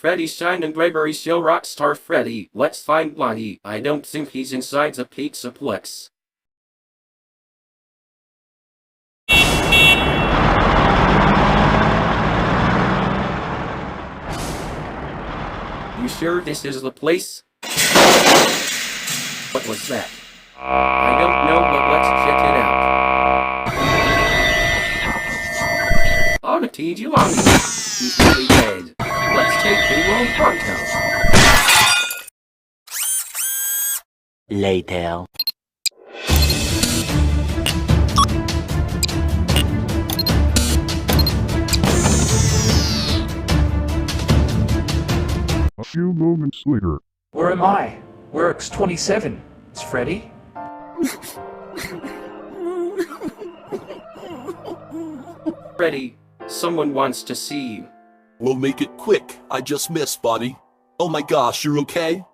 Freddy Shine and Gregory show Rockstar Freddy. Let's find Blondie. I don't think he's inside the Pizzaplex. You sure this is the place? What was that? I don't know, but let's check it out. Oddities, you on me. He's really dead. Let's take him home Funtime. Later. A few moments later. Where am I? We're X-27. It's Freddy? Freddy, someone wants to see you. We'll make it quick. I just missed, buddy. Oh my gosh, you're okay?